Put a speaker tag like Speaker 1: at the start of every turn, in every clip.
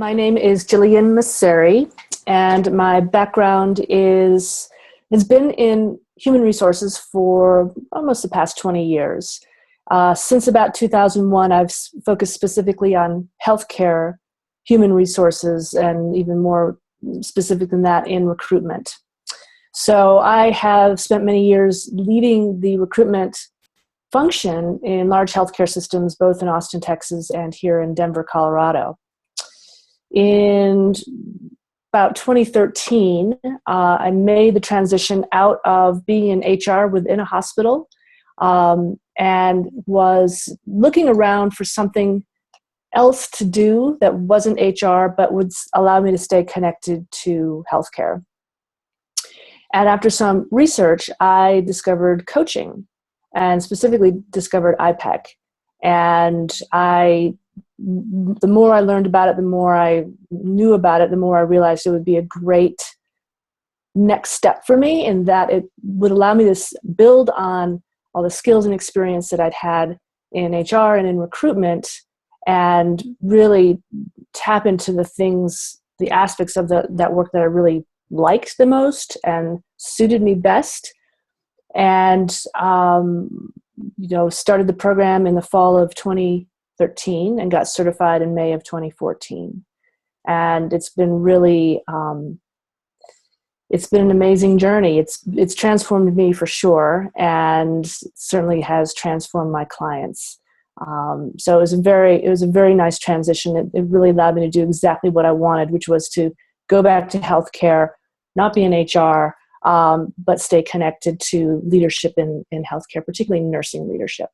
Speaker 1: My name is Gillian Masarie, and my background has been in human resources for almost the past 20 years. Since about 2001, I've focused specifically on healthcare, human resources, and even more specific than that, in recruitment. So I have spent many years leading the recruitment function in large healthcare systems, both in Austin, Texas, and here in Denver, Colorado. In about 2013, I made the transition out of being in HR within a hospital and was looking around for something else to do that wasn't HR but would allow me to stay connected to healthcare. And after some research, I discovered coaching and specifically discovered iPEC. And the more I learned about it, the more I knew about it, the more I realized it would be a great next step for me, in that it would allow me to build on all the skills and experience that I'd had in HR and in recruitment, and really tap into the aspects of that work that I really liked the most and suited me best. And started the program in the fall of 2013 and got certified in May of 2014. And it's been really, it's been an amazing journey. It's transformed me for sure, and certainly has transformed my clients. So it was a very nice transition. It really allowed me to do exactly what I wanted, which was to go back to healthcare, not be in HR, but stay connected to leadership in healthcare, particularly nursing leadership.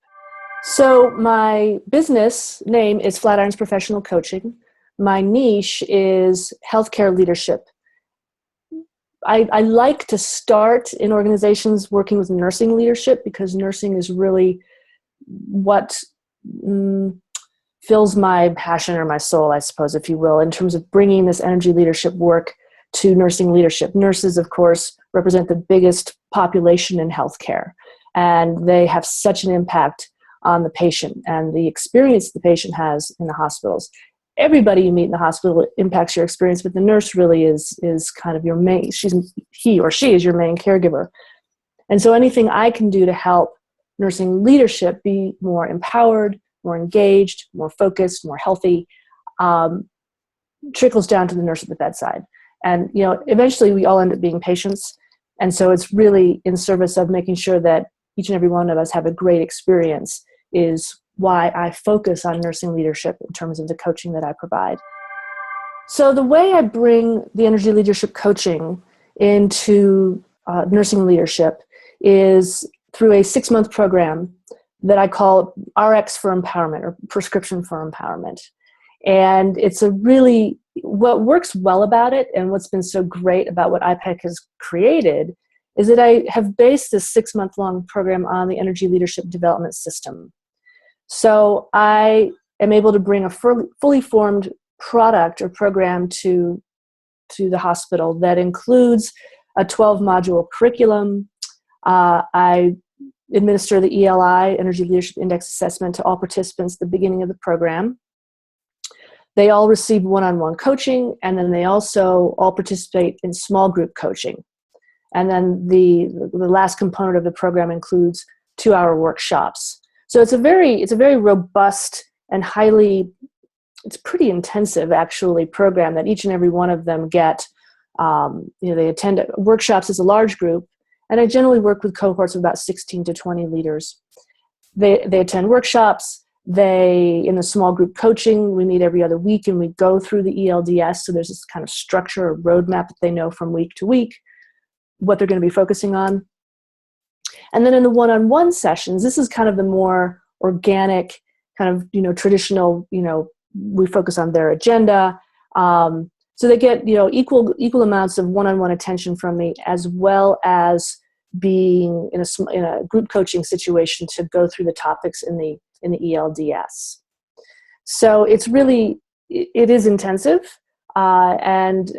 Speaker 1: So my business name is Flatirons Professional Coaching. My niche is healthcare leadership. I like to start in organizations working with nursing leadership, because nursing is really what fills my passion, or my soul, I suppose, if you will, in terms of bringing this energy leadership work to nursing leadership. Nurses, of course, represent the biggest population in healthcare, and they have such an impact on the patient and the experience the patient has in the hospitals. Everybody you meet in the hospital impacts your experience, but the nurse really is kind of your main, he or she is your main caregiver. And so anything I can do to help nursing leadership be more empowered, more engaged, more focused, more healthy, trickles down to the nurse at the bedside. And, eventually we all end up being patients. And so it's really in service of making sure that each and every one of us have a great experience, is why I focus on nursing leadership in terms of the coaching that I provide. So the way I bring the energy leadership coaching into nursing leadership is through a 6-month program that I call RX for Empowerment, or Prescription for Empowerment. And it's what works well about it, and what's been so great about what iPEC has created, is that I have based this 6-month-long program on the energy leadership development system. So I am able to bring a fully formed product or program to the hospital that includes a 12-module curriculum. I administer the ELI, Energy Leadership Index Assessment, to all participants at the beginning of the program. They all receive one-on-one coaching, and then they also all participate in small group coaching. And then the last component of the program includes 2-hour workshops. So it's a very robust and it's pretty intensive, actually, program that each and every one of them get. They attend workshops as a large group, and I generally work with cohorts of about 16 to 20 leaders. They attend workshops. In the small group coaching, we meet every other week and we go through the ELDS. So there's this kind of structure or roadmap that they know from week to week what they're going to be focusing on. And then in the one-on-one sessions, this is kind of the more organic, kind of, traditional, we focus on their agenda. So they get, equal amounts of one-on-one attention from me, as well as being in a group coaching situation to go through the topics in the ELDS. So it is intensive. And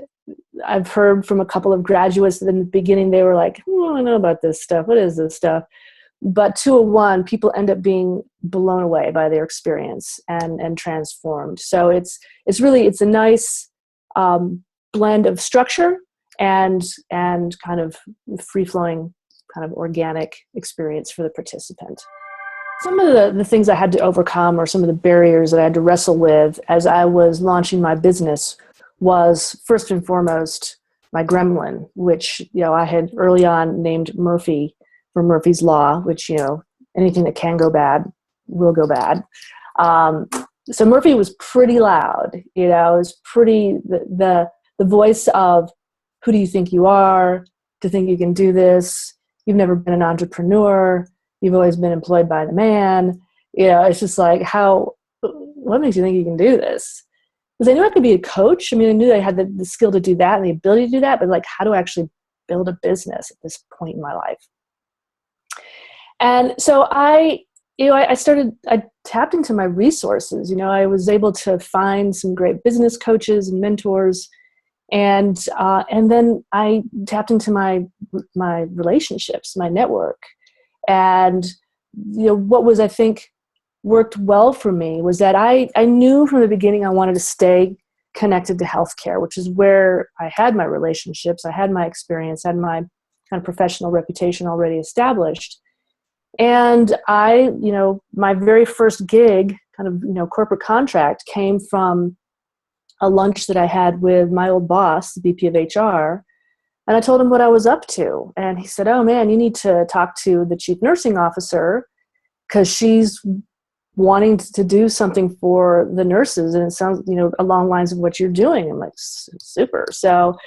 Speaker 1: I've heard from a couple of graduates that in the beginning they were like, I don't know about this stuff. What is this stuff? But 201, people end up being blown away by their experience and transformed. So it's a nice blend of structure and kind of free-flowing, kind of organic experience for the participant. Some of the things I had to overcome, or some of the barriers that I had to wrestle with as I was launching my business, was first and foremost my gremlin, which I had early on named Murphy for Murphy's Law, which anything that can go bad will go bad. So Murphy was pretty loud. It was pretty the voice of, who do you think you are to think you can do this? You've never been an entrepreneur. You've always been employed by the man. It's just like, what makes you think you can do this? Because I knew I could be a coach. I mean, I knew I had the skill to do that and the ability to do that, but like, how do I actually build a business at this point in my life? And so I tapped into my resources. I was able to find some great business coaches and mentors, and then I tapped into my relationships, my network. And what was, I think, worked well for me was that I knew from the beginning I wanted to stay connected to healthcare, which is where I had my relationships, I had my experience, I had my kind of professional reputation already established. And my very first gig, kind of, corporate contract, came from a lunch that I had with my old boss, the VP of HR. And I told him what I was up to. And he said, oh man, you need to talk to the chief nursing officer, because she's wanting to do something for the nurses. And it sounds, along lines of what you're doing. I'm like, super. So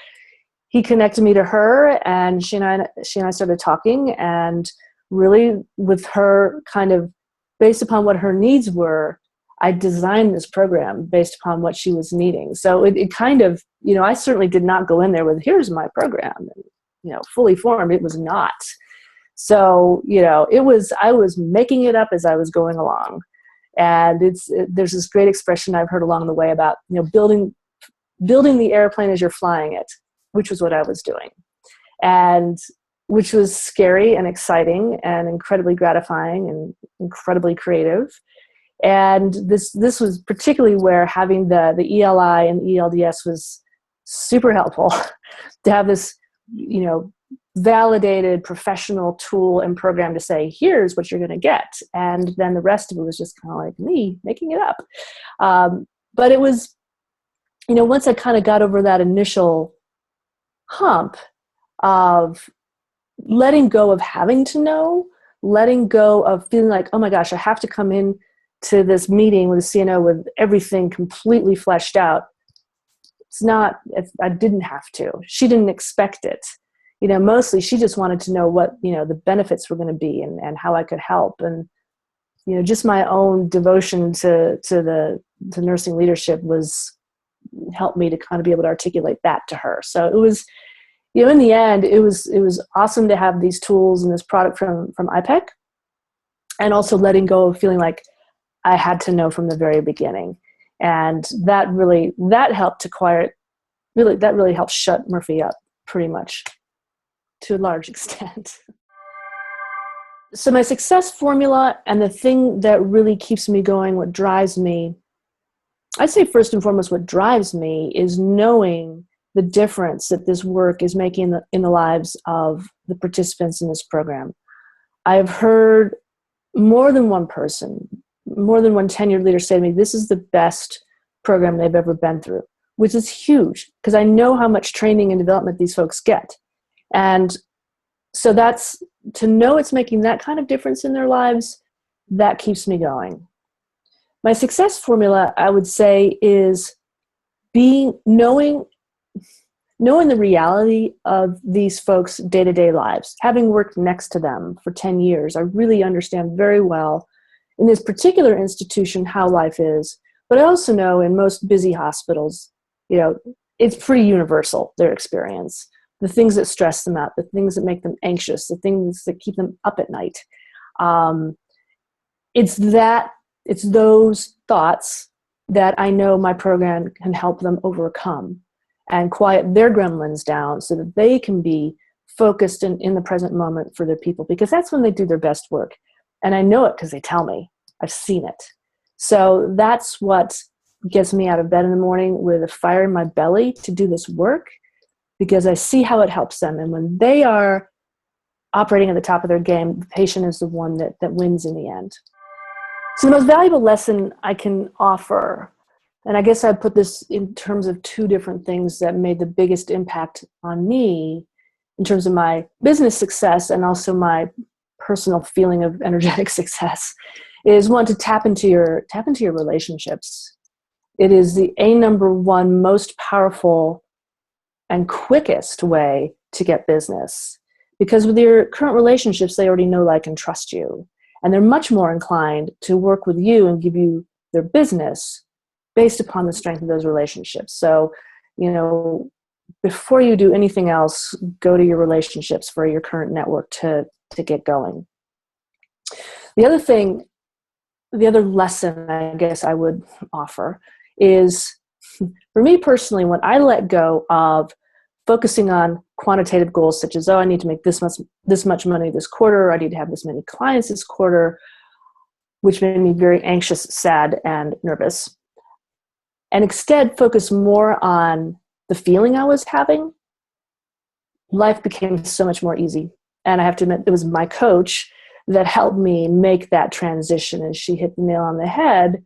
Speaker 1: he connected me to her, and she and I started talking, and really with her, kind of based upon what her needs were, I designed this program based upon what she was needing. So it kind of, I certainly did not go in there with, here's my program, fully formed. It was not. So, I was making it up as I was going along. And there's this great expression I've heard along the way about, building the airplane as you're flying it, which was what I was doing. And which was scary and exciting and incredibly gratifying and incredibly creative. And this was particularly where having the ELI and the ELDS was super helpful to have this, validated professional tool and program to say, here's what you're going to get. And then the rest of it was just kind of like me making it up. But it was, once I kind of got over that initial hump of letting go of having to know, letting go of feeling like, oh my gosh, I have to come in to this meeting with the CNO with everything completely fleshed out. I didn't have to. She didn't expect it. Mostly she just wanted to know what, the benefits were going to be and how I could help. And, just my own devotion to nursing leadership helped me to kind of be able to articulate that to her. So it was, in the end, it was awesome to have these tools and this product from iPEC, and also letting go of feeling like I had to know from the very beginning. And that helped to that really helped shut Murphy up pretty much to a large extent. So my success formula, and the thing that really keeps me going, what drives me, I'd say first and foremost, what drives me is knowing the difference that this work is making in the lives of the participants in this program. I've heard more than one person, more than one tenured leader say to me, this is the best program they've ever been through, which is huge, because I know how much training and development these folks get. And so that's, to know it's making that kind of difference in their lives, that keeps me going. My success formula, I would say, is knowing the reality of these folks' day-to-day lives. Having worked next to them for 10 years, I really understand very well in this particular institution how life is. But I also know in most busy hospitals, it's pretty universal, their experience. The things that stress them out, the things that make them anxious, the things that keep them up at night. It's those thoughts that I know my program can help them overcome and quiet their gremlins down so that they can be focused in the present moment for their people, because that's when they do their best work. And I know it because they tell me. I've seen it. So that's what gets me out of bed in the morning with a fire in my belly to do this work, because I see how it helps them. And when they are operating at the top of their game, the patient is the one that wins in the end. So the most valuable lesson I can offer, and I guess I'd put this in terms of two different things that made the biggest impact on me in terms of my business success and also my personal feeling of energetic success, is one, to tap into your relationships. It is the number one most powerful and quickest way to get business, because with your current relationships, they already know, like, and trust you, and they're much more inclined to work with you and give you their business based upon the strength of those relationships. So, before you do anything else, go to your relationships for your current network to get going. The other lesson I guess I would offer is, for me personally, when I let go of focusing on quantitative goals such as, I need to make this much money this quarter, or I need to have this many clients this quarter, which made me very anxious, sad, and nervous, and instead focus more on the feeling I was having, life became so much more easy. And I have to admit, it was my coach that helped me make that transition, and she hit the nail on the head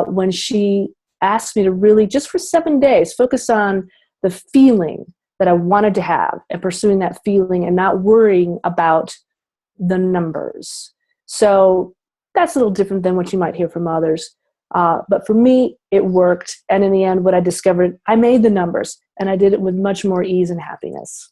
Speaker 1: when she asked me to really, just for 7 days, focus on the feeling that I wanted to have and pursuing that feeling and not worrying about the numbers. So that's a little different than what you might hear from others. But for me, it worked. And in the end, what I discovered, I made the numbers, and I did it with much more ease and happiness.